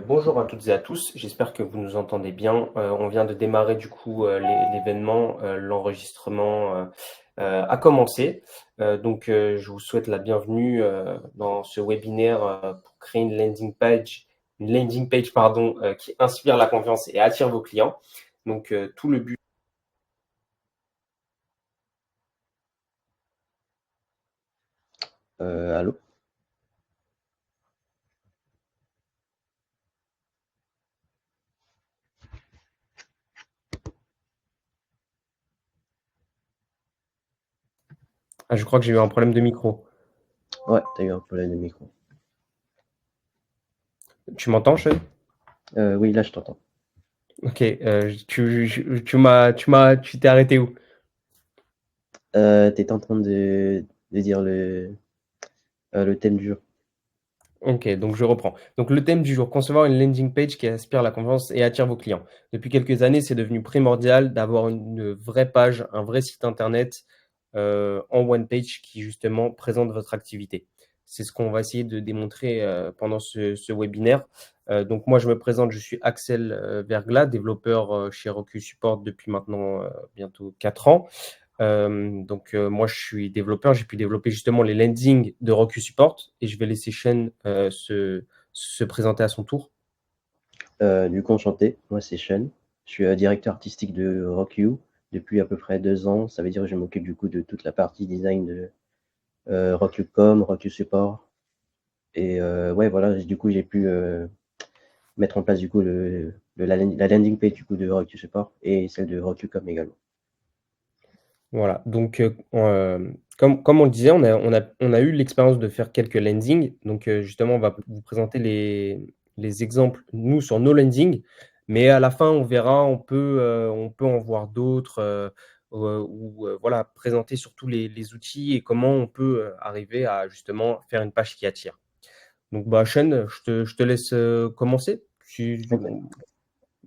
Bonjour à toutes et à tous, j'espère que vous nous entendez bien. On vient de démarrer du coup l'événement, l'enregistrement a commencé. Je vous souhaite la bienvenue dans ce webinaire pour créer une landing page pardon, qui inspire la confiance et attire vos clients. Tout le but. Allô? Ah, je crois que j'ai eu un problème de micro. Ouais, t'as eu un problème de micro. Tu m'entends, Sean? Oui, là, je t'entends. Ok, tu t'es arrêté où? T'étais en train de dire le thème du jour. Ok, donc je reprends. Donc le thème du jour, concevoir une landing page qui inspire la confiance et attire vos clients. Depuis quelques années, c'est devenu primordial d'avoir une vraie page, un vrai site internet en one page qui justement présente votre activité. C'est ce qu'on va essayer de démontrer pendant ce webinaire. Donc moi, je me présente, je suis Axel Vergla, développeur chez Roku Support depuis maintenant bientôt 4 ans. Moi, je suis développeur. J'ai pu développer justement les landings de Roku Support et je vais laisser Shane se présenter à son tour. Du coup, enchanté, moi, c'est Sean. Je suis directeur artistique de Rock.You depuis à peu près 2 ans. Ça veut dire que je m'occupe du coup de toute la partie design de Rock.You.com, Rock.You Support. Et ouais, voilà, du coup, j'ai pu mettre en place du coup la landing page du coup de Rock.You Support et celle de Rock.You.com également. Voilà. Comme on le disait, on a eu l'expérience de faire quelques landings. Justement, on va vous présenter les exemples, nous, sur nos landings. Mais à la fin, on verra, on peut en voir d'autres voilà, présenter surtout les outils et comment on peut arriver à justement faire une page qui attire. Sean, je te laisse commencer. Ok,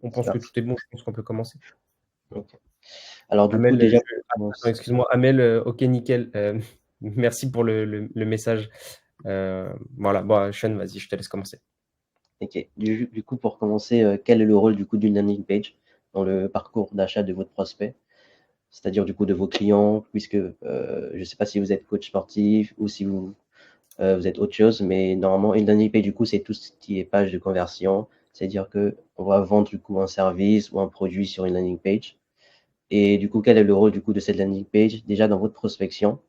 On c'est pense que parti. tout est bon, je pense qu'on peut commencer. Ok. Alors du coup, Amel, déjà, attends, excuse-moi, Amel, ok, nickel. Merci pour le message. Voilà, Sean, vas-y, je te laisse commencer. ok. Du coup, pour commencer, quel est le rôle du coup d'une landing page dans le parcours d'achat de votre prospect, c'est-à-dire du coup de vos clients, puisque je ne sais pas si vous êtes coach sportif ou si vous êtes autre chose, mais normalement une landing page du coup c'est tout ce qui est page de conversion, c'est-à-dire que on va vendre du coup un service ou un produit sur une landing page. Et du coup, quel est le rôle du coup de cette landing page? Déjà dans votre prospection,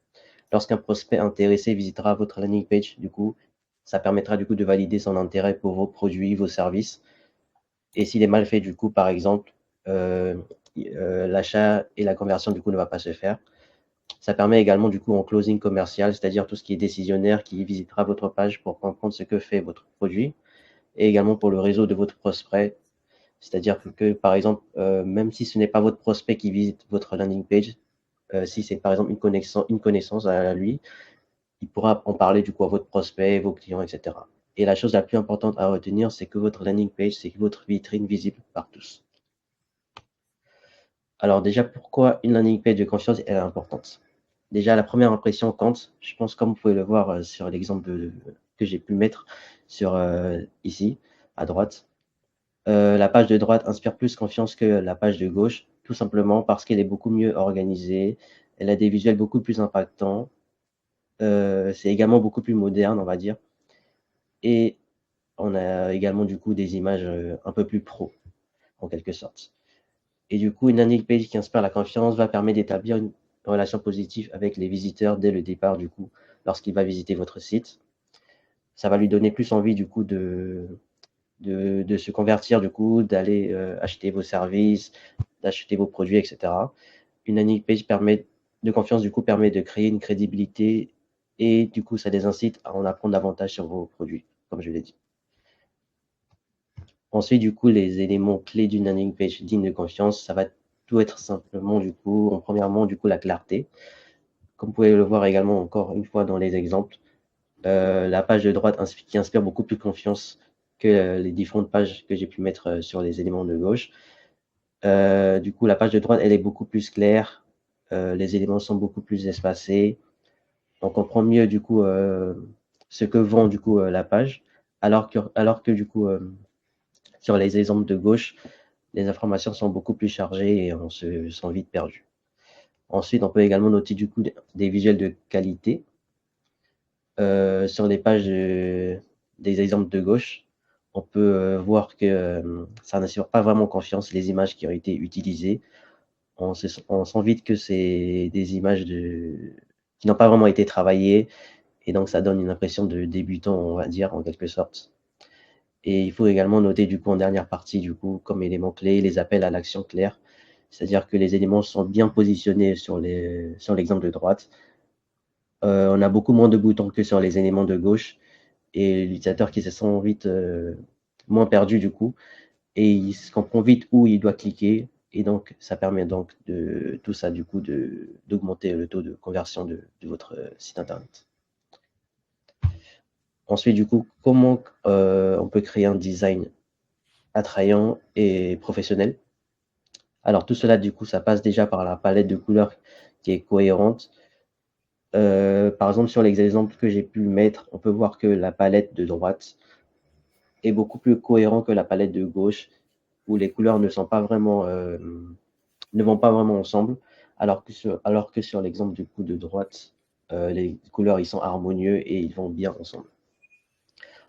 lorsqu'un prospect intéressé visitera votre landing page, du coup, ça permettra du coup de valider son intérêt pour vos produits, vos services. Et s'il est mal fait, du coup, par exemple, euh, l'achat et la conversion, du coup, ne va pas se faire. Ça permet également, du coup, en closing commercial, c'est-à-dire tout ce qui est décisionnaire qui visitera votre page pour comprendre ce que fait votre produit, et également pour le réseau de votre prospect. C'est-à-dire que, par exemple, même si ce n'est pas votre prospect qui visite votre landing page, si c'est par exemple une connaissance à lui, il pourra en parler du coup à votre prospect, vos clients, etc. Et la chose la plus importante à retenir, c'est que votre landing page, c'est votre vitrine visible par tous. Alors déjà, pourquoi une landing page de confiance est importante? Déjà, la première impression compte. Je pense, comme vous pouvez le voir sur l'exemple que j'ai pu mettre sur ici, à droite. La page de droite inspire plus confiance que la page de gauche, tout simplement parce qu'elle est beaucoup mieux organisée, elle a des visuels beaucoup plus impactants, c'est également beaucoup plus moderne, on va dire, et on a également du coup des images un peu plus pro, en quelque sorte. Et du coup, une landing page qui inspire la confiance va permettre d'établir une relation positive avec les visiteurs dès le départ, du coup, lorsqu'il va visiter votre site. Ça va lui donner plus envie, du coup, de se convertir, du coup, d'aller acheter vos services, d'acheter vos produits, etc. Une landing page de confiance, du coup, permet de créer une crédibilité et du coup, ça les incite à en apprendre davantage sur vos produits, comme je l'ai dit. Ensuite, du coup, les éléments clés d'une landing page digne de confiance, ça va tout être simplement, du coup, premièrement, du coup, la clarté. Comme vous pouvez le voir également encore une fois dans les exemples, la page de droite qui inspire beaucoup plus confiance que les différentes pages que j'ai pu mettre sur les éléments de gauche. Du coup, la page de droite, elle est beaucoup plus claire, les éléments sont beaucoup plus espacés, on comprend mieux du coup ce que vend du coup la page, alors que du coup, sur les exemples de gauche, les informations sont beaucoup plus chargées et on se sent vite perdu. Ensuite, on peut également noter du coup des visuels de qualité sur les pages des exemples de gauche. On peut voir que ça n'assure pas vraiment confiance les images qui ont été utilisées. On sent vite que c'est des images qui n'ont pas vraiment été travaillées et donc ça donne une impression de débutant, on va dire, en quelque sorte. Et il faut également noter du coup en dernière partie, du coup, comme élément clé, les appels à l'action claire. C'est-à-dire que les éléments sont bien positionnés sur l'exemple de droite. On a beaucoup moins de boutons que sur les éléments de gauche et l'utilisateur qui se sent vite moins perdu du coup et il se comprend vite où il doit cliquer et donc ça permet donc de tout ça du coup d'augmenter le taux de conversion de votre site internet. Ensuite du coup, comment on peut créer un design attrayant et professionnel? Alors tout cela du coup, ça passe déjà par la palette de couleurs qui est cohérente. Par exemple, sur les exemples que j'ai pu mettre, on peut voir que la palette de droite est beaucoup plus cohérente que la palette de gauche, où les couleurs ne vont pas vraiment ensemble, alors que sur l'exemple du coup de droite, les couleurs ils sont harmonieux et ils vont bien ensemble.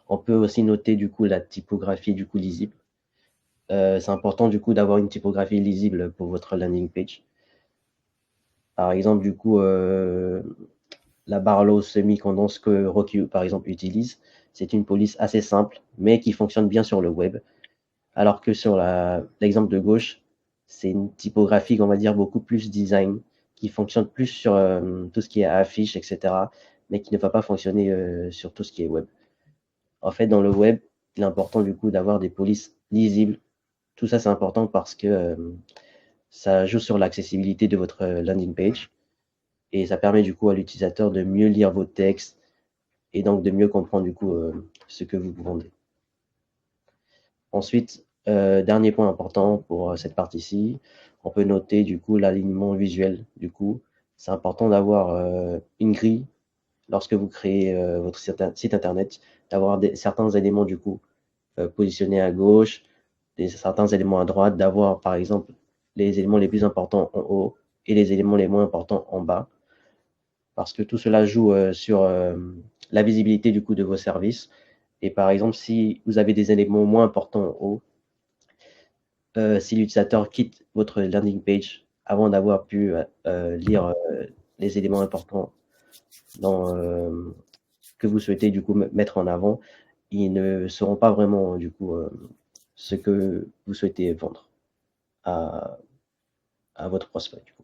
On peut aussi noter du coup la typographie du coup lisible. C'est important du coup d'avoir une typographie lisible pour votre landing page. Par exemple, du coup, la Barlow semi-condense que Rocky, par exemple, utilise, c'est une police assez simple, mais qui fonctionne bien sur le web. Alors que sur l'exemple de gauche, c'est une typographie, on va dire, beaucoup plus design, qui fonctionne plus sur tout ce qui est affiche, etc., mais qui ne va pas fonctionner sur tout ce qui est web. En fait, dans le web, il est important du coup d'avoir des polices lisibles. Tout ça, c'est important parce que ça joue sur l'accessibilité de votre landing page et ça permet du coup à l'utilisateur de mieux lire vos textes et donc de mieux comprendre du coup ce que vous vendez. Ensuite, dernier point important pour cette partie-ci, on peut noter du coup l'alignement visuel. Du coup, c'est important d'avoir une grille lorsque vous créez votre site internet, d'avoir certains éléments du coup positionnés à gauche, certains éléments à droite, d'avoir par exemple les éléments les plus importants en haut et les éléments les moins importants en bas, parce que tout cela joue sur la visibilité du coup de vos services. Et par exemple, si vous avez des éléments moins importants en haut, si l'utilisateur quitte votre landing page avant d'avoir pu lire les éléments importants que vous souhaitez du coup mettre en avant, ils ne sauront pas vraiment du coup ce que vous souhaitez vendre à votre prospect. Du coup.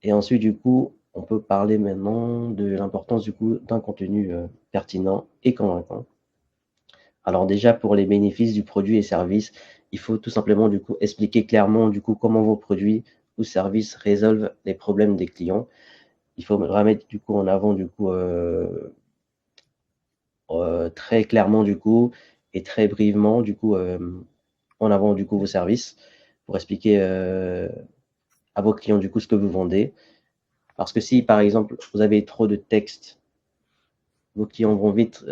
Et ensuite, du coup, on peut parler maintenant de l'importance du coup d'un contenu pertinent et convaincant. Alors déjà, pour les bénéfices du produit et service, il faut tout simplement du coup expliquer clairement du coup comment vos produits ou services résolvent les problèmes des clients. Il faut remettre du coup en avant du coup très clairement du coup et très brièvement du coup en avant du coup vos services pour expliquer à vos clients du coup ce que vous vendez. Parce que si par exemple vous avez trop de texte, vos clients vont vite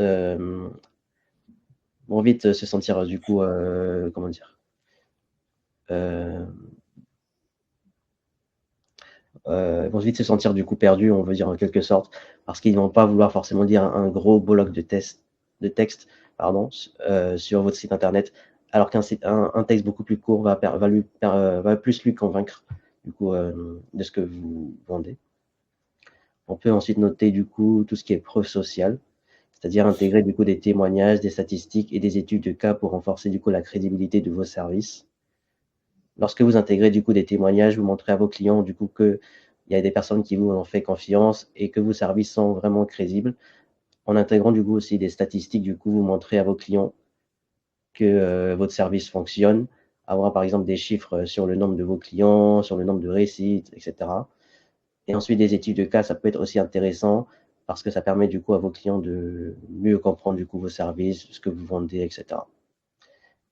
se sentir du coup comment dire vont vite se sentir du coup perdus, on veut dire en quelque sorte, parce qu'ils ne vont pas vouloir forcément dire un gros bloc de texte pardon, sur votre site internet, alors qu'un texte beaucoup plus court va plus lui convaincre du coup de ce que vous vendez. On peut ensuite noter du coup tout ce qui est preuve sociale, c'est-à-dire intégrer du coup des témoignages, des statistiques et des études de cas pour renforcer du coup la crédibilité de vos services. Lorsque vous intégrez du coup des témoignages, vous montrez à vos clients du coup qu'il y a des personnes qui vous ont fait confiance et que vos services sont vraiment crédibles. En intégrant du coup aussi des statistiques, du coup, vous montrez à vos clients que votre service fonctionne, avoir par exemple des chiffres sur le nombre de vos clients, sur le nombre de récits, etc. Et ensuite des études de cas, ça peut être aussi intéressant parce que ça permet du coup à vos clients de mieux comprendre du coup vos services, ce que vous vendez, etc.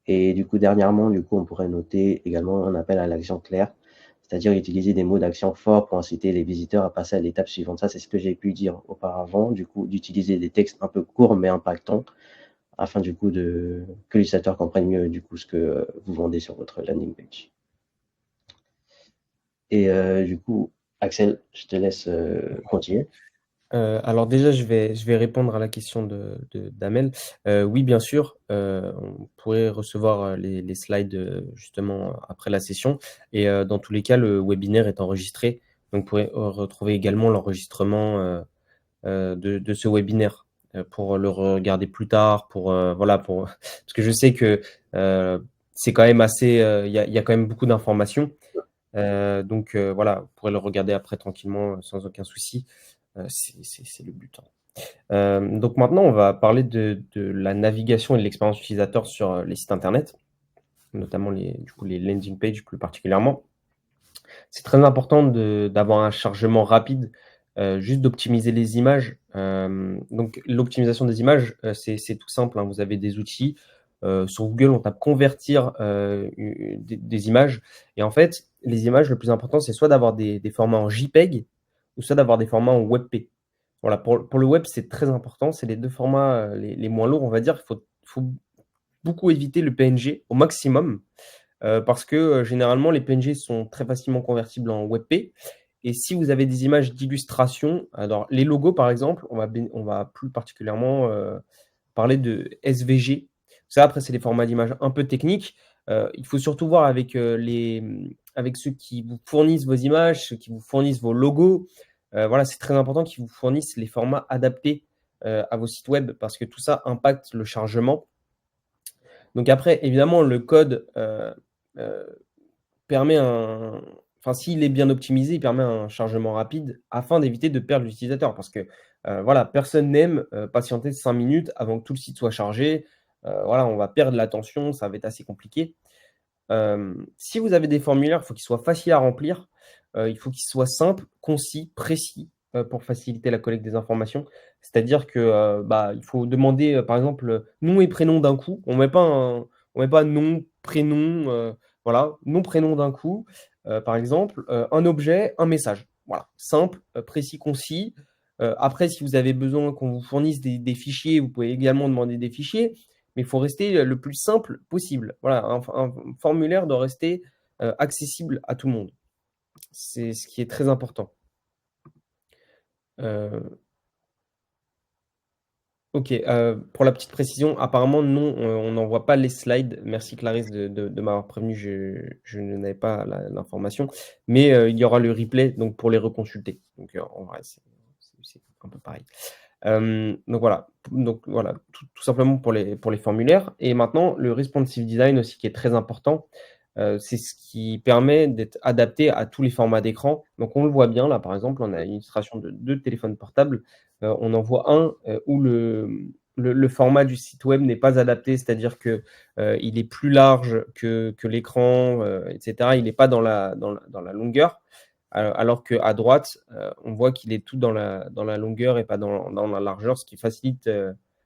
Et du coup, dernièrement, du coup, on pourrait noter également un appel à l'action claire, c'est-à-dire utiliser des mots d'action forts pour inciter les visiteurs à passer à l'étape suivante. Ça, c'est ce que j'ai pu dire auparavant, du coup, d'utiliser des textes un peu courts mais impactants afin du coup que l'utilisateur comprenne mieux du coup ce que vous vendez sur votre landing page. Et du coup, Axel, je te laisse continuer. Alors déjà, je vais répondre à la question d'Amel. Oui, bien sûr, on pourrait recevoir les slides justement après la session. Et dans tous les cas, le webinaire est enregistré. Donc, vous pourrez retrouver également l'enregistrement de ce webinaire pour le regarder plus tard, voilà, parce que je sais que c'est quand même assez, il y a quand même beaucoup d'informations. Donc voilà, vous pourrez le regarder après tranquillement sans aucun souci. C'est le but, hein. Donc maintenant, on va parler de la navigation et de l'expérience utilisateur sur les sites internet, notamment du coup, les landing pages plus particulièrement. C'est très important d'avoir un chargement rapide, juste d'optimiser les images. Donc l'optimisation des images, c'est tout simple, hein. Vous avez des outils. Sur Google, on tape convertir des images. Et en fait, les images, le plus important, c'est soit d'avoir des formats en JPEG ou soit d'avoir des formats en WebP. Voilà, pour le web, c'est très important. C'est les deux formats les moins lourds, on va dire. Il faut beaucoup éviter le PNG au maximum parce que généralement, les PNG sont très facilement convertibles en WebP. Et si vous avez des images d'illustration, alors les logos par exemple, on va plus particulièrement parler de SVG. Ça, après, c'est des formats d'images un peu techniques. Il faut surtout voir avec ceux qui vous fournissent vos images, ceux qui vous fournissent vos logos. Voilà, c'est très important qu'ils vous fournissent les formats adaptés à vos sites web parce que tout ça impacte le chargement. Donc après, évidemment, le code euh, permet enfin, s'il est bien optimisé, il permet un chargement rapide afin d'éviter de perdre l'utilisateur. Parce que voilà, personne n'aime patienter 5 minutes avant que tout le site soit chargé. Voilà, on va perdre l'attention, ça va être assez compliqué. Si vous avez des formulaires, il faut qu'ils soient faciles à remplir. Il faut qu'ils soient simples, concis, précis pour faciliter la collecte des informations. C'est-à-dire que bah, il faut demander, par exemple, nom et prénom d'un coup. On met pas nom, prénom, voilà, nom, prénom d'un coup. Par exemple, un objet, un message. Voilà, simple, précis, concis. Après, si vous avez besoin qu'on vous fournisse des fichiers, vous pouvez également demander des fichiers mais il faut rester le plus simple possible. Voilà, un formulaire doit rester accessible à tout le monde. C'est ce qui est très important. Euh, ok, pour la petite précision, apparemment non, on n'envoie pas les slides. Merci Clarisse de m'avoir prévenu, je n'avais pas l'information. Mais il y aura le replay donc pour les reconsulter. Donc en vrai, c'est un peu pareil. Donc voilà, tout simplement pour les formulaires. Et maintenant, le responsive design aussi qui est très important. C'est ce qui permet d'être adapté à tous les formats d'écran. Donc on le voit bien là, par exemple, on a une illustration de deux téléphones portables. On en voit un où le format du site web n'est pas adapté, c'est-à-dire que il est plus large que l'écran, etc. Il n'est pas dans la longueur. Alors qu'à droite, on voit qu'il est tout dans la longueur et pas dans la largeur, ce qui facilite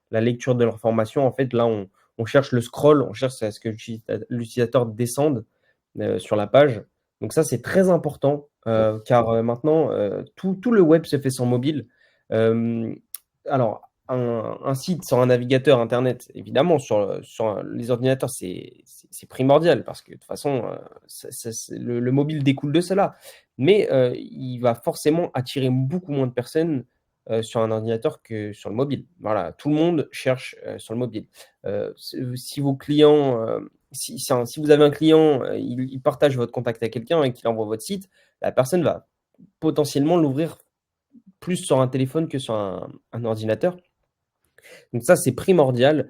la lecture de l'information. En fait, là, on cherche le scroll, on cherche à ce que l'utilisateur descende sur la page. Donc ça, c'est très important car maintenant, tout le web se fait sur mobile. Euh, alors, un site sur un navigateur Internet, évidemment, sur les ordinateurs, c'est primordial parce que de toute façon, le mobile découle de cela. Mais il va forcément attirer beaucoup moins de personnes sur un ordinateur que sur le mobile. Voilà, tout le monde cherche sur le mobile. Si vos clients, si vous avez un client, il partage votre contact à quelqu'un et qu'il envoie votre site, la personne va potentiellement l'ouvrir plus sur un téléphone que sur un ordinateur. Donc ça, c'est primordial.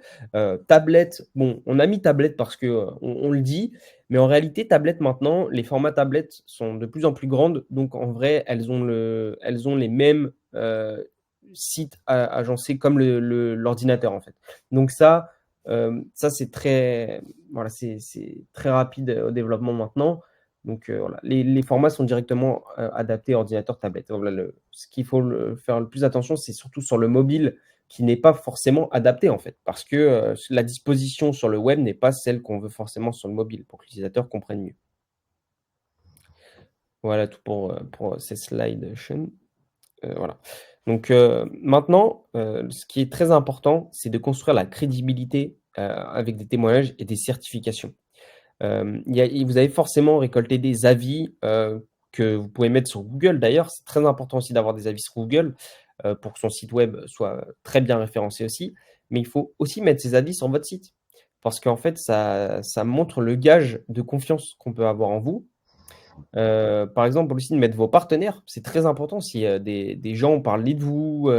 Tablette, bon, on a mis tablette parce que on le dit, mais en réalité, tablette maintenant, les formats tablettes sont de plus en plus grandes. Donc en vrai, elles ont les mêmes sites agencés comme l'ordinateur en fait. Donc ça c'est très, voilà, c'est très rapide au développement maintenant. Donc voilà, les formats sont directement adaptés à ordinateur, tablette. Voilà, ce qu'il faut faire le plus attention, c'est surtout sur le mobile qui n'est pas forcément adapté en fait, parce que la disposition sur le web n'est pas celle qu'on veut forcément sur le mobile pour que l'utilisateur comprenne mieux. Voilà tout pour ces slides. Voilà. Donc maintenant, ce qui est très important, c'est de construire la crédibilité avec des témoignages et des certifications. Vous avez forcément récolté des avis que vous pouvez mettre sur Google. D'ailleurs, c'est très important aussi d'avoir des avis sur Google pour que son site web soit très bien référencé aussi. Mais il faut aussi mettre ces avis sur votre site parce qu'en fait, ça montre le gage de confiance qu'on peut avoir en vous. Par exemple, aussi de mettre vos partenaires, c'est très important si des gens parlent de vous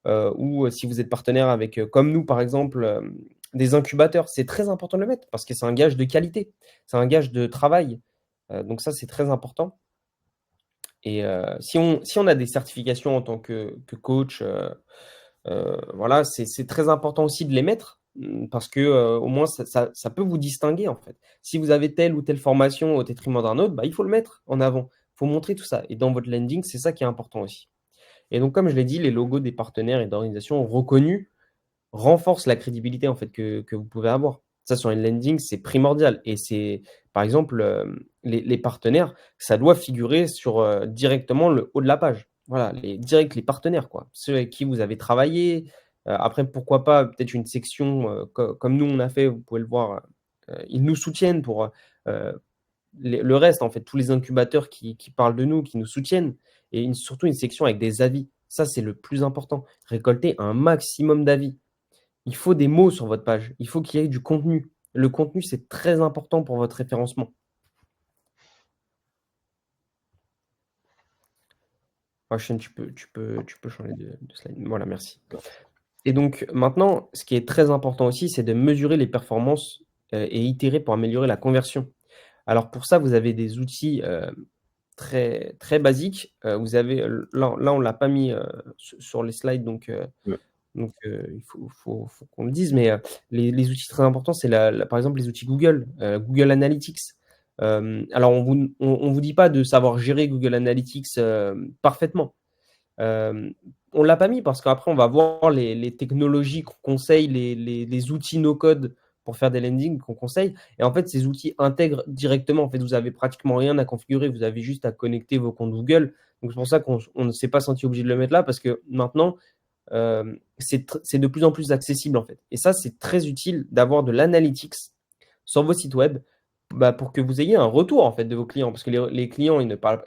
ou si vous êtes partenaire avec, comme nous par exemple, des incubateurs. C'est très important de le mettre parce que c'est un gage de qualité, c'est un gage de travail. Donc ça, c'est très important. Et si on a des certifications en tant que coach, voilà, c'est très important aussi de les mettre, parce que, au moins ça peut vous distinguer, en fait. Si vous avez telle ou telle formation au détriment d'un autre, bah, il faut le mettre en avant. Il faut montrer tout ça et dans votre landing, c'est ça qui est important aussi. Et donc comme je l'ai dit, les logos des partenaires et d'organisations reconnus renforce la crédibilité en fait que vous pouvez avoir. Ça, sur une landing, c'est primordial. Et c'est, par exemple, les partenaires, ça doit figurer sur directement le haut de la page. Voilà, les partenaires, quoi. Ceux avec qui vous avez travaillé. Après, pourquoi pas, peut-être une section comme nous on a fait, vous pouvez le voir. Ils nous soutiennent pour le reste, en fait, tous les incubateurs qui parlent de nous, qui nous soutiennent. Et surtout une section avec des avis. Ça, c'est le plus important. Récolter un maximum d'avis. Il faut des mots sur votre page. Il faut qu'il y ait du contenu. Le contenu, c'est très important pour votre référencement. Prochaine, tu peux changer de slide. Voilà, merci. Et donc maintenant, ce qui est très important aussi, c'est de mesurer les performances et itérer pour améliorer la conversion. Alors pour ça, vous avez des outils très, très basiques. Vous avez, là on ne l'a pas mis sur les slides, donc Ouais. il faut qu'on le dise, mais les outils très importants, c'est par exemple les outils Google, Google Analytics. Alors, on vous dit pas de savoir gérer Google Analytics parfaitement. On l'a pas mis parce qu'après, on va voir les technologies qu'on conseille, les outils no-code pour faire des landings qu'on conseille. Et en fait, ces outils intègrent directement. En fait, vous avez pratiquement rien à configurer. Vous avez juste à connecter vos comptes Google. Donc, c'est pour ça qu'on ne s'est pas senti obligé de le mettre là parce que maintenant, c'est de plus en plus accessible en fait. Et ça, c'est très utile d'avoir de l'analytics sur vos sites web pour que vous ayez un retour en fait de vos clients. Parce que les clients, ils ne parlent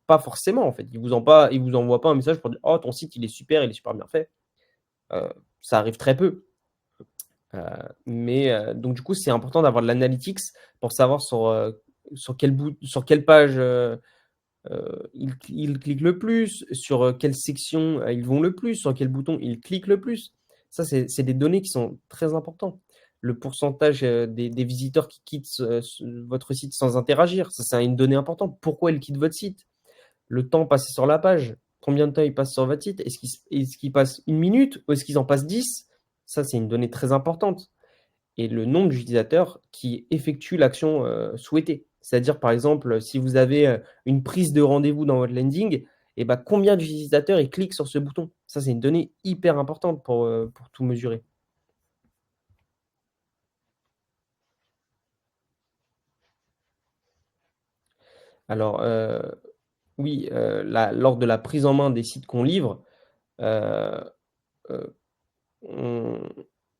pas forcément en fait. Ils vous envoient pas un message pour dire oh, ton site il est super bien fait. Euh, Ça arrive très peu. Mais donc du coup, c'est important d'avoir de l'analytics pour savoir sur quelle page ils cliquent le plus, sur quelle section ils vont le plus, sur quel bouton ils cliquent le plus. Ça, c'est des données qui sont très importantes. Le pourcentage des visiteurs qui quittent votre site sans interagir, ça, c'est une donnée importante. Pourquoi ils quittent votre site? Le temps passé sur la page, combien de temps ils passent sur votre site? Est-ce qu'ils passent 1 minute ou est-ce qu'ils en passent 10? Ça, c'est une donnée très importante et le nombre d'utilisateurs qui effectuent l'action souhaitée. C'est-à-dire, par exemple, si vous avez une prise de rendez-vous dans votre landing, et ben, combien d'utilisateurs ils cliquent sur ce bouton? Ça, c'est une donnée hyper importante pour tout mesurer. Alors, oui, lors de la prise en main des sites qu'on livre, euh, euh, on,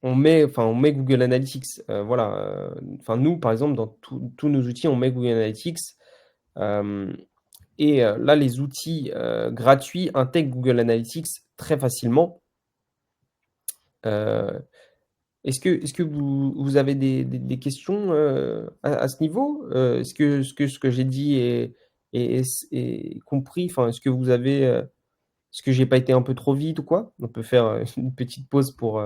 on met Google Analytics. Voilà. Enfin, nous, par exemple, dans tous nos outils, on met Google Analytics. Et là, les outils gratuits intègrent Google Analytics très facilement. Euh, est-ce que vous avez des questions à ce niveau? Est-ce que ce que j'ai dit est compris? Enfin, est-ce que j'ai pas été un peu trop vite ou quoi? On peut faire une petite pause pour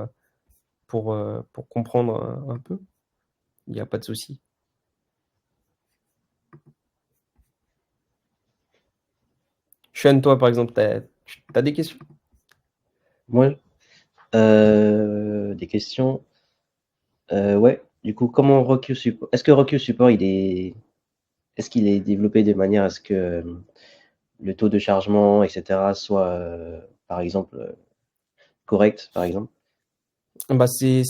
comprendre un peu. Il n'y a pas de souci. Sean, toi, par exemple, t'as des questions? Moi, des questions. Ouais, du coup, comment Rocky Support, est-ce que Rocky Support, est-ce qu'il est développé de manière à ce que le taux de chargement, etc., soit, par exemple, correct, par exemple? Bah, c'est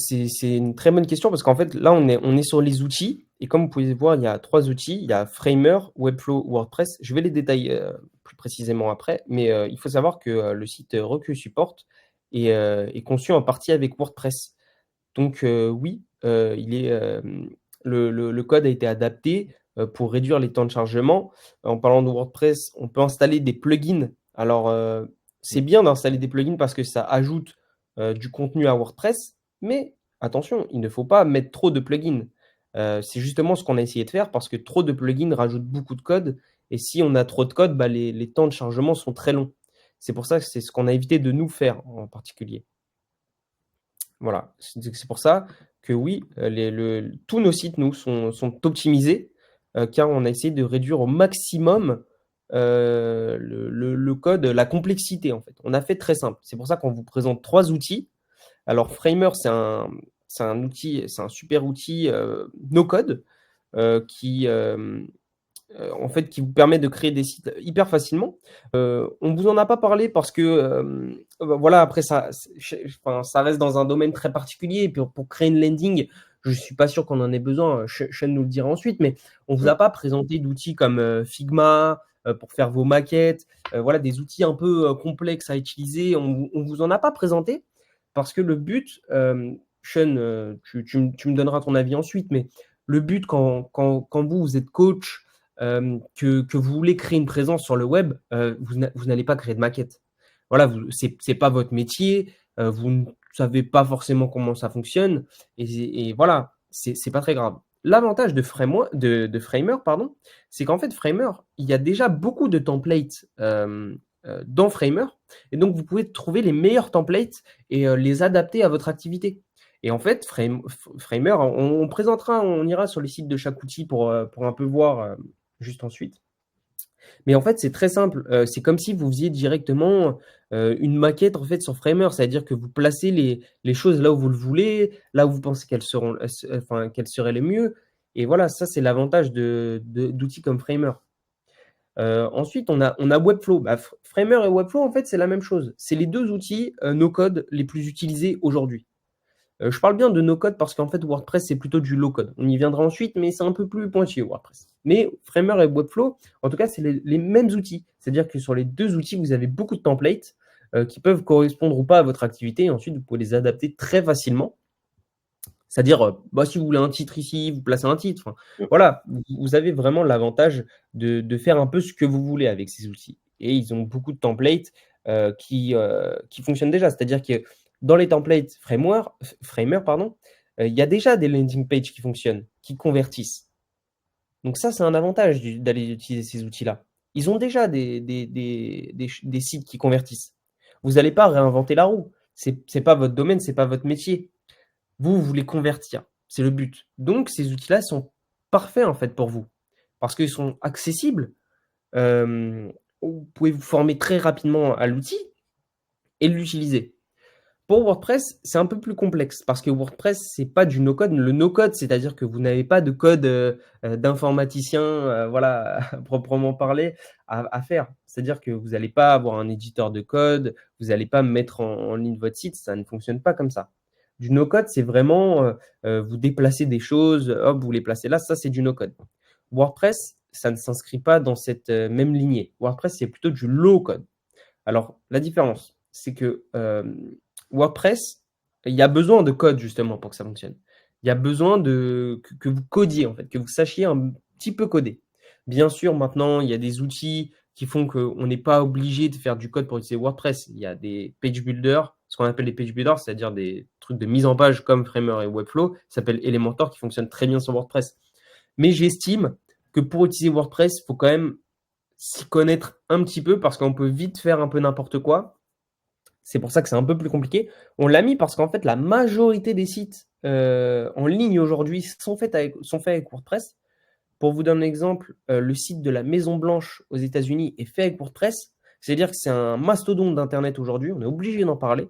une très bonne question parce qu'en fait, là, on est sur les outils. Et comme vous pouvez voir, il y a 3 outils. Il y a Framer, Webflow, WordPress. Je vais les détailler plus précisément après. Mais il faut savoir que le site Recue Support est conçu en partie avec WordPress. Donc oui, le code a été adapté pour réduire les temps de chargement. En parlant de WordPress, on peut installer des plugins. Alors, c'est bien d'installer des plugins parce que ça ajoute du contenu à WordPress, mais attention, il ne faut pas mettre trop de plugins. C'est justement ce qu'on a essayé de faire parce que trop de plugins rajoutent beaucoup de code et si on a trop de code, bah, les temps de chargement sont très longs. C'est pour ça que c'est ce qu'on a évité de nous faire en particulier. Voilà, c'est pour ça que oui, tous nos sites, nous, sont optimisés, car on a essayé de réduire au maximum le code, la complexité, en fait. On a fait très simple. C'est pour ça qu'on vous présente 3 outils. Alors, Framer, c'est un outil, c'est un super outil no code qui, en fait, qui vous permet de créer des sites hyper facilement. On vous en a pas parlé parce que, voilà, après enfin, ça reste dans un domaine très particulier. Et puis pour créer une landing, je suis pas sûr qu'on en ait besoin. Sean nous le dira ensuite, mais on vous a pas présenté d'outils comme Figma pour faire vos maquettes. Voilà, des outils un peu complexes à utiliser. On vous en a pas présenté parce que le but, Sean, tu me donneras ton avis ensuite, mais le but quand vous êtes coach, que vous voulez créer une présence sur le web, vous n'allez pas créer de maquette. Voilà, c'est pas votre métier, vous ne savez pas forcément comment ça fonctionne, et voilà, c'est pas très grave. L'avantage de Framer, pardon, c'est qu'en fait, Framer, il y a déjà beaucoup de templates dans Framer, et donc vous pouvez trouver les meilleurs templates et les adapter à votre activité. Et en fait, Framer, on présentera, on ira sur les sites de chaque outil pour un peu voir juste ensuite. Mais en fait, c'est très simple. C'est comme si vous faisiez directement une maquette en fait sur Framer, c'est-à-dire que vous placez les choses là où vous le voulez, là où vous pensez qu'elles seraient les mieux. Et voilà, ça c'est l'avantage d'outils comme Framer. Ensuite, on a Webflow. Bah, Framer et Webflow, en fait, c'est la même chose. C'est les 2 outils no-code les plus utilisés aujourd'hui. Je parle bien de no-code parce qu'en fait, WordPress, c'est plutôt du low-code. On y viendra ensuite, mais c'est un peu plus pointilleux, WordPress. Mais Framer et Webflow, en tout cas, c'est les mêmes outils. C'est-à-dire que sur les 2 outils, vous avez beaucoup de templates qui peuvent correspondre ou pas à votre activité. Et ensuite, vous pouvez les adapter très facilement. C'est-à-dire, bah, si vous voulez un titre ici, vous placez un titre. Enfin, voilà, vous avez vraiment l'avantage de faire un peu ce que vous voulez avec ces outils. Et ils ont beaucoup de templates qui fonctionnent déjà. C'est-à-dire que dans les templates Framer, pardon, il y a déjà des landing pages qui fonctionnent, qui convertissent. Donc ça, c'est un avantage d'aller utiliser ces outils-là. Ils ont déjà des sites qui convertissent. Vous n'allez pas réinventer la roue. C'est pas votre domaine, c'est pas votre métier. Vous voulez convertir. C'est le but. Donc, ces outils-là sont parfaits en fait pour vous parce qu'ils sont accessibles. Vous pouvez vous former très rapidement à l'outil et l'utiliser. Pour WordPress, c'est un peu plus complexe parce que WordPress, c'est pas du no-code. Le no-code, c'est-à-dire que vous n'avez pas de code d'informaticien, voilà, à proprement parler, à faire. C'est-à-dire que vous n'allez pas avoir un éditeur de code, vous n'allez pas mettre en ligne votre site, ça ne fonctionne pas comme ça. Du no-code, c'est vraiment vous déplacer des choses, hop, vous les placez là, ça c'est du no-code. WordPress, ça ne s'inscrit pas dans cette même lignée. WordPress, c'est plutôt du low-code. Alors, la différence, c'est que WordPress, il y a besoin de code justement pour que ça fonctionne. Il y a besoin que vous codiez en fait, que vous sachiez un petit peu coder. Bien sûr, maintenant, il y a des outils qui font qu'on n'est pas obligé de faire du code pour utiliser WordPress. Il y a des page builders, ce qu'on appelle des page builders, c'est-à-dire des trucs de mise en page comme Framer et Webflow, ça s'appelle Elementor, qui fonctionne très bien sur WordPress. Mais j'estime que pour utiliser WordPress, il faut quand même s'y connaître un petit peu parce qu'on peut vite faire un peu n'importe quoi. C'est pour ça que c'est un peu plus compliqué. On l'a mis parce qu'en fait, la majorité des sites en ligne aujourd'hui sont faits avec WordPress. Pour vous donner un exemple, le site de la Maison Blanche aux États-Unis est fait avec WordPress. C'est-à-dire que c'est un mastodonte d'Internet aujourd'hui. On est obligé d'en parler.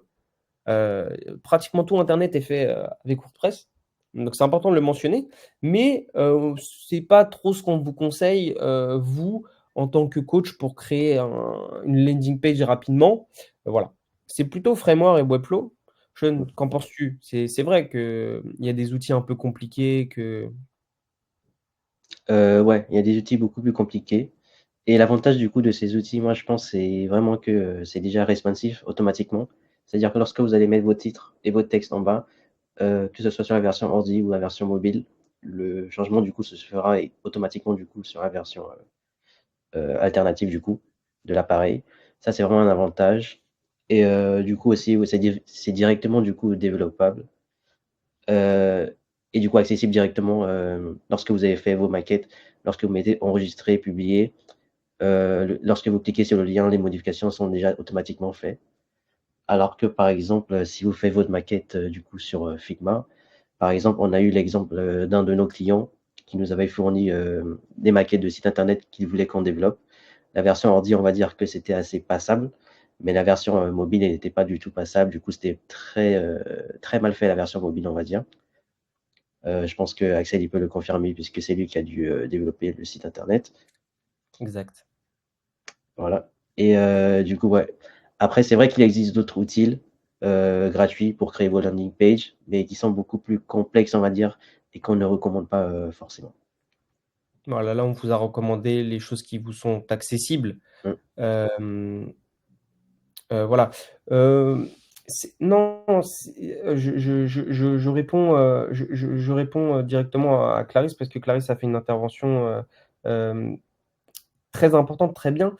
Pratiquement tout Internet est fait avec WordPress. Donc c'est important de le mentionner. Mais c'est pas trop ce qu'on vous conseille, vous, en tant que coach, pour créer une landing page rapidement. Voilà. C'est plutôt Framework et Webflow. Sean, qu'en penses-tu? C'est vrai qu'il y a des outils un peu compliqués que. Ouais, il y a des outils beaucoup plus compliqués. Et l'avantage du coup de ces outils, moi je pense, c'est vraiment que c'est déjà responsive automatiquement. C'est-à-dire que lorsque vous allez mettre vos titres et votre texte en bas, que ce soit sur la version ordi ou la version mobile, le changement du coup se fera automatiquement du coup sur la version alternative du coup de l'appareil. Ça c'est vraiment un avantage. Et du coup aussi, ouais, c'est directement du coup développable. Et du coup accessible directement lorsque vous avez fait vos maquettes, lorsque vous mettez enregistrer, publier. Lorsque vous cliquez sur le lien, les modifications sont déjà automatiquement faites. Alors que par exemple, si vous faites votre maquette du coup sur Figma, par exemple, on a eu l'exemple d'un de nos clients qui nous avait fourni des maquettes de site internet qu'il voulait qu'on développe. La version ordi, on va dire que c'était assez passable, mais la version mobile, elle n'était pas du tout passable. Du coup, c'était très mal fait la version mobile, on va dire. Je pense que Axel, il peut le confirmer puisque c'est lui qui a dû développer le site internet. Exact. Voilà. Et du coup, ouais. Après, c'est vrai qu'il existe d'autres outils gratuits pour créer vos landing pages, mais qui sont beaucoup plus complexes, on va dire, et qu'on ne recommande pas forcément. Voilà, là, on vous a recommandé les choses qui vous sont accessibles. Mm. Euh, voilà. Euh, non, je réponds, je réponds directement à Clarisse parce que Clarisse a fait une intervention euh, très importante, très bien.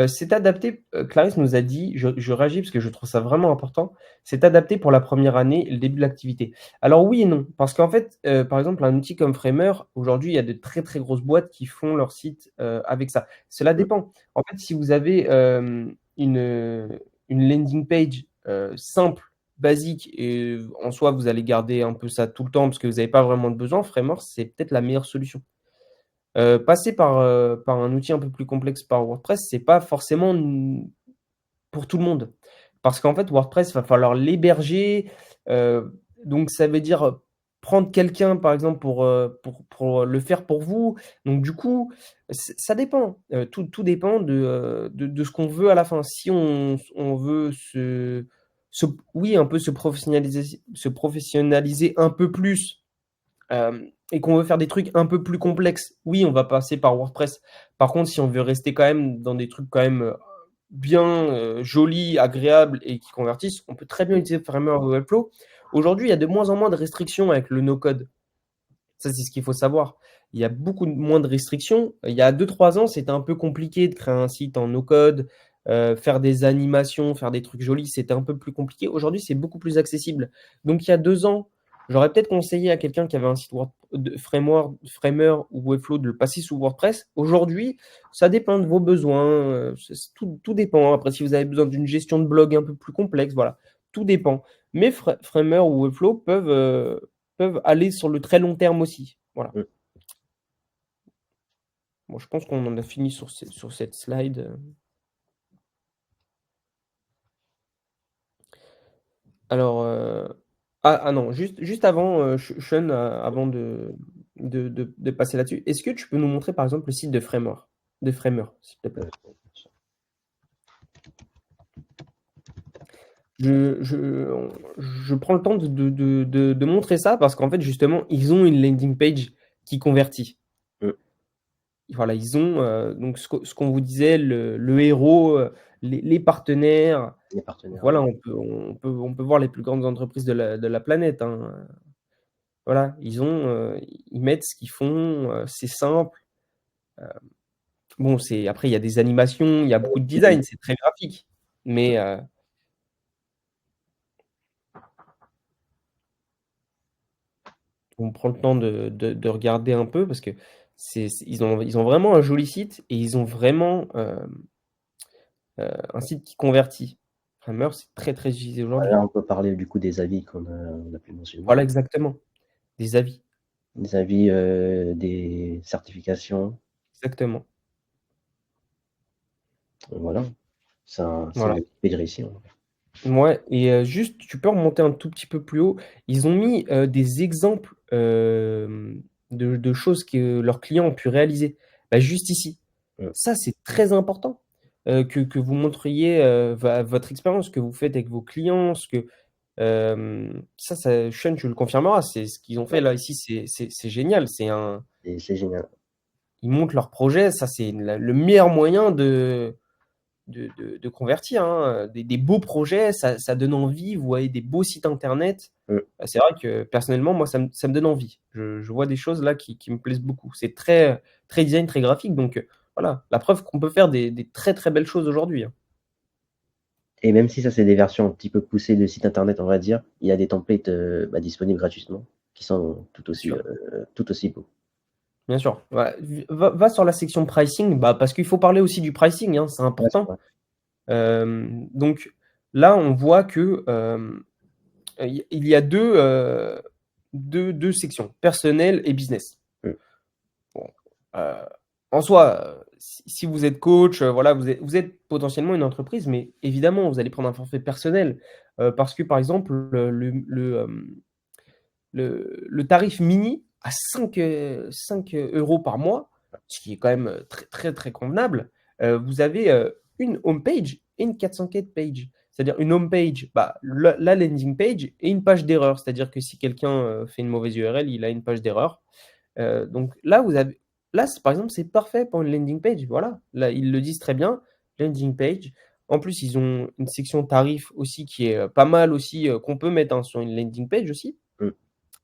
C'est adapté, Clarisse nous a dit, je réagis parce que je trouve ça vraiment important, c'est adapté pour la première année et le début de l'activité. Alors oui et non, parce qu'en fait, par exemple, un outil comme Framer, aujourd'hui, il y a de très très grosses boîtes qui font leur site avec ça. Cela Mm. dépend. En fait, si vous avez une landing page simple, basique, et en soi, vous allez garder un peu ça tout le temps parce que vous n'avez pas vraiment de besoin, Framer, c'est peut-être la meilleure solution. Passer par un outil un peu plus complexe par WordPress, c'est pas forcément pour tout le monde. Parce qu'en fait, WordPress, il va falloir l'héberger. euh, donc, ça veut dire prendre quelqu'un, par exemple, pour le faire pour vous. Donc, du coup, ça dépend. Tout dépend de ce qu'on veut à la fin. Si on veut oui, un peu se professionnaliser un peu plus et qu'on veut faire des trucs un peu plus complexes, oui, on va passer par WordPress. Par contre, si on veut rester quand même dans des trucs quand même bien jolis, agréables et qui convertissent, on peut très bien utiliser Framer ou Webflow. Aujourd'hui, il y a de moins en moins de restrictions avec le no-code. Ça, c'est ce qu'il faut savoir. Il y a beaucoup moins de restrictions. Il y a 2 3 ans, c'était un peu compliqué de créer un site en no-code, faire des animations, faire des trucs jolis, c'était un peu plus compliqué. Aujourd'hui, c'est beaucoup plus accessible. Donc, il y a 2 ans, j'aurais peut-être conseillé à quelqu'un qui avait un site Framer ou Webflow de le passer sous WordPress. Aujourd'hui, ça dépend de vos besoins. Tout dépend. Après, si vous avez besoin d'une gestion de blog un peu plus complexe, voilà, tout dépend. Mais Framer ou Webflow peuvent aller sur le très long terme aussi. Voilà. Mm. Bon, je pense qu'on en a fini sur cette slide. Alors, non, juste avant, Sean, avant de passer là-dessus, est-ce que tu peux nous montrer par exemple le site de Framer, s'il te plaît? Euh, Je prends le temps de montrer ça parce qu'en fait, justement, ils ont une landing page qui convertit. mm. Voilà, ils ont donc ce qu'on vous disait, le héros, les partenaires. Les partenaires, Voilà, ouais. on peut voir les plus grandes entreprises de la planète, hein. Voilà, ils mettent ce qu'ils font, c'est simple. Bon, après, il y a des animations, il y a beaucoup de design, c'est très graphique. Mais on prend le temps de regarder un peu parce que ils ont vraiment un joli site et ils ont vraiment un site qui convertit. Framer, c'est très très utilisé Là, aujourd'hui. on peut parler du coup des avis on a pu mentionner. Voilà, exactement. Des avis. Des avis, des certifications. Exactement. Voilà. C'est Voilà. une page réussie. On va dire. Ouais, et juste, tu peux remonter un tout petit peu plus haut. Ils ont mis des exemples de choses que leurs clients ont pu réaliser. Bah, juste ici. Mm. Ça, c'est très important que vous montriez votre expérience, que vous faites avec vos clients, Sean, tu le confirmeras, c'est ce qu'ils ont fait Ouais, là ici, c'est génial. c'est génial. ils montent leur projet. Ça, c'est le meilleur moyen de convertir, hein. Des beaux projets, ça donne envie. Vous voyez des beaux sites internet. Mm. C'est vrai que personnellement, moi, ça me donne envie. Je vois des choses là qui me plaisent beaucoup. C'est très, très design, très graphique. Donc voilà, la preuve qu'on peut faire des très très belles choses aujourd'hui, hein. Et même si ça, c'est des versions un petit peu poussées de site internet, on va dire, il y a des templates disponibles gratuitement qui sont Bien sûr. tout aussi beaux. Bien sûr. Ouais, va sur la section pricing, bah, parce qu'il faut parler aussi du pricing, hein, c'est Ouais, c'est important. vrai. Donc là, on voit que il y a deux sections, personnel et business. Mm. Bon, en soi, si vous êtes coach, voilà, vous êtes potentiellement une entreprise, mais évidemment, vous allez prendre un forfait personnel, parce que, par exemple, le tarif mini à 5 € par mois, ce qui est quand même très, très, très convenable. Vous avez une home page et une 404 page. C'est-à-dire une home page, bah, la landing page et une page d'erreur. C'est-à-dire que si quelqu'un fait une mauvaise URL, il a une page d'erreur. Donc là, par exemple, c'est parfait pour une landing page. Voilà, là, ils le disent très bien, landing page. En plus, ils ont une section tarif aussi qui est pas mal aussi, qu'on peut mettre, hein, sur une landing page aussi. Mm.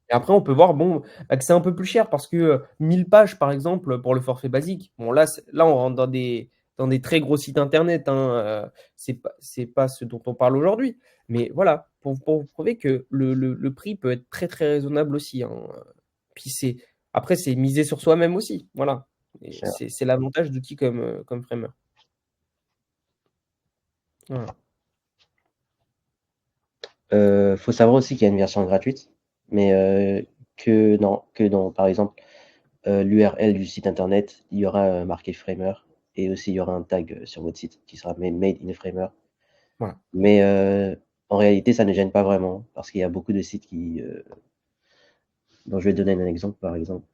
Et après, on peut voir, bon, bah, que c'est un peu plus cher parce que 1000 pages, par exemple, pour le forfait basique. Bon, là, on rentre dans des très gros sites internet, hein, c'est pas ce dont on parle aujourd'hui. Mais voilà, pour vous prouver que le prix peut être très, très raisonnable aussi, hein. Puis après, c'est miser sur soi-même aussi. Voilà. Et C'est vrai. c'est l'avantage d'outils comme Framer. Voilà. Faut savoir aussi qu'il y a une version gratuite, mais que dans, par exemple, l'URL du site internet, il y aura marqué Framer et aussi il y aura un tag sur votre site qui sera Made in Framer. Voilà. Mais en réalité, ça ne gêne pas vraiment parce qu'il y a beaucoup de sites dont je vais donner un exemple, par exemple,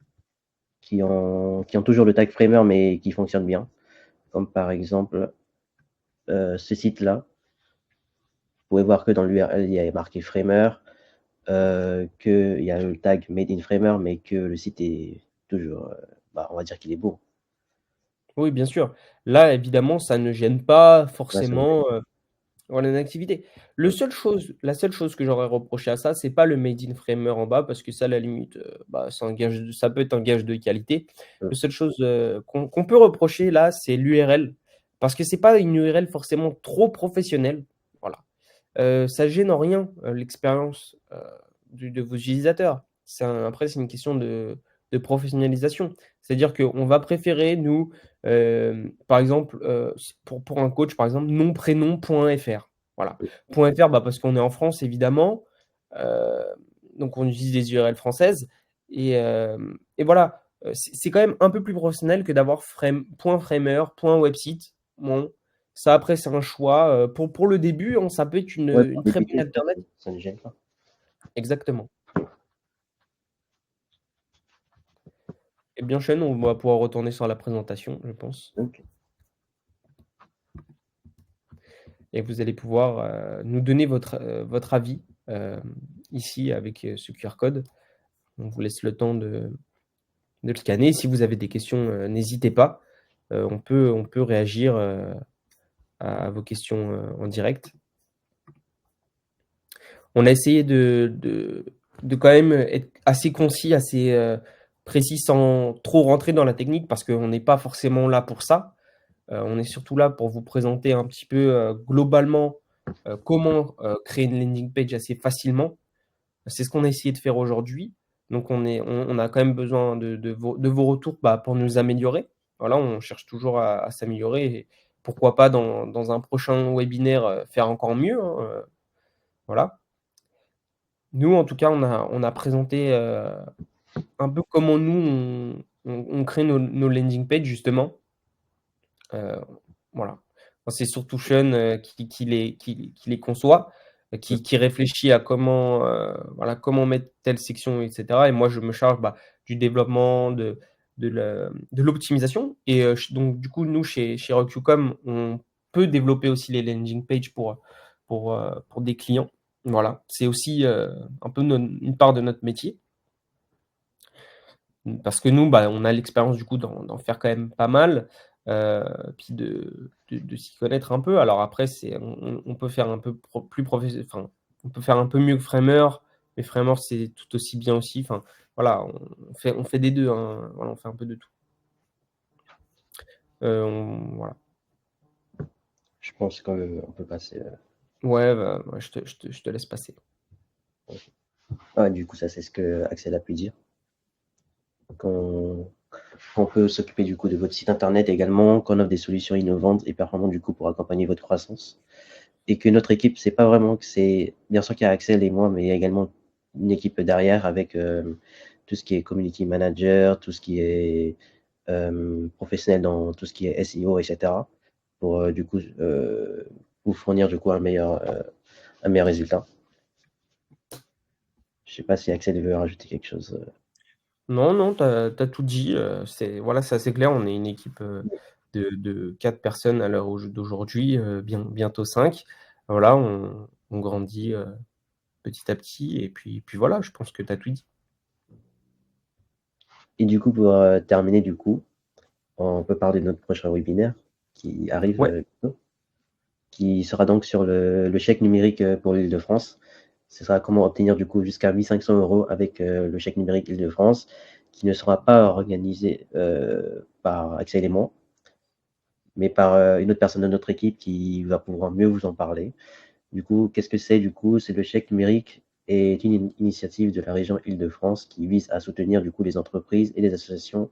qui ont toujours le tag Framer mais qui fonctionnent bien. Comme par exemple ce site-là. Vous pouvez voir que dans l'URL, il y a marqué Framer, qu'il y a le tag Made in Framer, mais que le site est toujours, on va dire qu'il est beau. Oui, bien sûr. Là, évidemment, ça ne gêne pas Ouais, ça me gêne. forcément. Voilà une activité. Mm. La seule chose que j'aurais reproché à ça, c'est pas le made in Framer en bas parce que ça, à la limite, bah, ça peut être un gage de qualité. Mm. La seule chose, qu'on peut reprocher là, c'est l'URL parce que c'est pas une URL forcément trop professionnelle. Voilà. Ça gêne en rien, l'expérience, de vos utilisateurs. Après, c'est une question de professionnalisation. C'est-à-dire qu'on va préférer nous, par exemple, pour un coach, par exemple, nomprénom.fr. Voilà. .fr, bah, parce qu'on est en France évidemment, heu, donc on utilise des URL françaises et voilà, c'est quand même un peu plus professionnel que d'avoir .framer, .website. Bon, ça après c'est un choix, pour le début, hein, ça peut être une, Ouais, une pour très bonne débuter, alternative. ça ne gêne pas. Exactement. Eh bien Sean, on va pouvoir retourner sur la présentation, je pense, Ok. et vous allez pouvoir, nous donner votre avis, ici avec, ce QR code. On vous laisse le temps de le scanner. Si vous avez des questions, n'hésitez pas. On peut réagir, à vos questions, en direct. On a essayé de quand même être assez concis, assez, précis sans trop rentrer dans la technique parce qu'on n'est pas forcément là pour ça. On est surtout là pour vous présenter un petit peu, globalement, comment, créer une landing page assez facilement. C'est ce qu'on a essayé de faire aujourd'hui. Donc on a quand même besoin de vos retours, bah, pour nous améliorer. Voilà, on cherche toujours à s'améliorer et pourquoi pas dans un prochain webinaire, faire encore mieux, hein, voilà. Nous, en tout cas, on a présenté, un peu comment nous on crée nos landing pages justement. Heu, voilà. Enfin, c'est surtout Sean, qui les conçoit, Mm. qui réfléchit à comment, voilà, comment mettre telle section et cetera et moi je me charge, bah, du développement, de l'optimisation et donc du coup, nous chez RockYouCom, on peut développer aussi les landing pages pour des clients. Voilà, c'est aussi, un peu une part de notre métier. parce que nous, bah, on a l'expérience du coup d'en faire quand même pas mal, puis de s'y connaître un peu. Alors après, on peut faire un peu plus enfin, on peut faire un peu mieux que Framer, mais Framer, c'est tout aussi bien aussi. Enfin, voilà, on fait des 2, hein, voilà, on fait un peu de tout. Voilà. Je pense qu'on peut passer. Ouais, bah, ouais, je te laisse passer. Ah, du coup, ça, c'est ce que Axel a pu dire. Qu'on qu'on peut s'occuper du coup de votre site internet également, qu'on offre des solutions innovantes et performantes du coup pour accompagner votre croissance. Et que notre équipe, c'est pas vraiment que c'est. Bien sûr qu'il y a Axel et moi, mais il y a également une équipe derrière avec tout ce qui est community manager, tout ce qui est professionnel dans tout ce qui est SEO, etc. Pour du coup vous fournir du coup un meilleur résultat. Je sais pas si Axel veut rajouter quelque chose. Non, non, tu as tout dit, c'est assez clair. On est une équipe, de 4 personnes à l'heure d'aujourd'hui, bientôt 5. Voilà, on grandit, petit à petit et puis voilà, je pense que tu as tout dit. Et du coup, pour terminer, du coup, on peut parler de notre prochain webinaire qui arrive Ouais, bientôt, qui sera donc sur le chèque numérique pour l'Île-de-France. Ce sera comment obtenir du coup jusqu'à 1500 euros avec le chèque numérique Île-de-France, qui ne sera pas organisé par Axel et moi, mais par une autre personne de notre équipe qui va pouvoir mieux vous en parler. Du coup, qu'est-ce que c'est? Du coup, c'est le chèque numérique est une initiative de la région Île-de-France qui vise à soutenir du coup les entreprises et les associations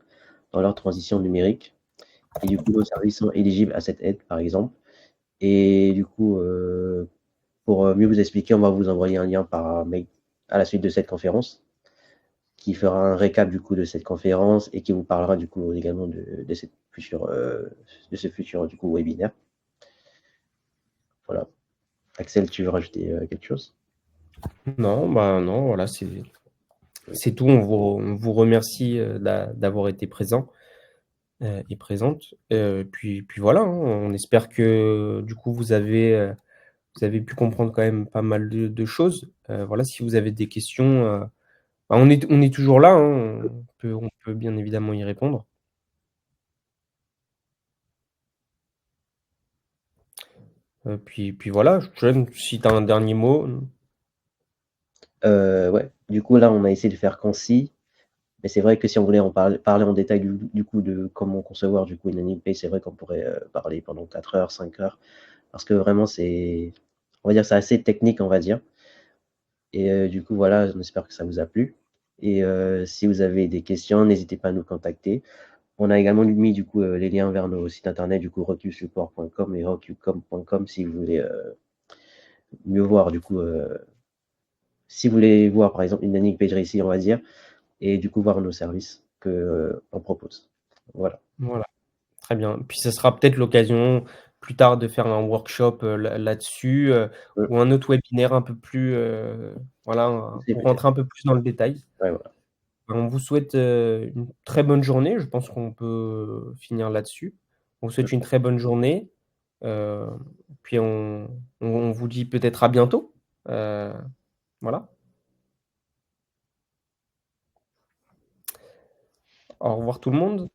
dans leur transition numérique. Et du coup, nos services sont éligibles à cette aide, par exemple. Et du coup, pour mieux vous expliquer, on va vous envoyer un lien par mail à la suite de cette conférence qui fera un récap du coup de cette conférence et qui vous parlera du coup également de ce futur du coup webinaire. Voilà. Axel, tu veux rajouter quelque chose? non, bah, non, voilà, c'est tout. On vous remercie, d'avoir été présent, et présente, puis voilà, hein, on espère que du coup vous avez pu comprendre quand même pas mal de choses. Voilà, si vous avez des questions, bah, on est toujours là, hein, on peut bien évidemment y répondre. Puis voilà, John, si tu as un dernier mot? Ouais. Du coup, là, on a essayé de faire concis, mais c'est vrai que si on voulait parler en détail du coup de comment concevoir du coup une landing page, c'est vrai qu'on pourrait parler pendant 4 heures, 5 heures, parce que vraiment on va dire, c'est assez technique, on va dire. Et du coup, voilà, on espère que ça vous a plu. Et si vous avez des questions, n'hésitez pas à nous contacter. On a également mis du coup les liens vers nos sites internet, du coup rockyosupport.com et rockyucom.com si vous voulez mieux voir du coup, si vous voulez voir par exemple une landing page réussie, on va dire, et du coup voir nos services que on propose. Voilà. Voilà, très bien. Puis ce sera peut-être l'occasion plus tard de faire un workshop, là-dessus, Mm. ou un autre webinaire un peu plus, voilà, C'est pour peut-être. rentrer un peu plus dans le détail. Ouais, voilà. On vous souhaite, une très bonne journée. Je pense qu'on peut finir là-dessus. On vous Mm. souhaite une très bonne journée, heu, puis on vous dit peut-être à bientôt. Heu, voilà. Au revoir tout le monde.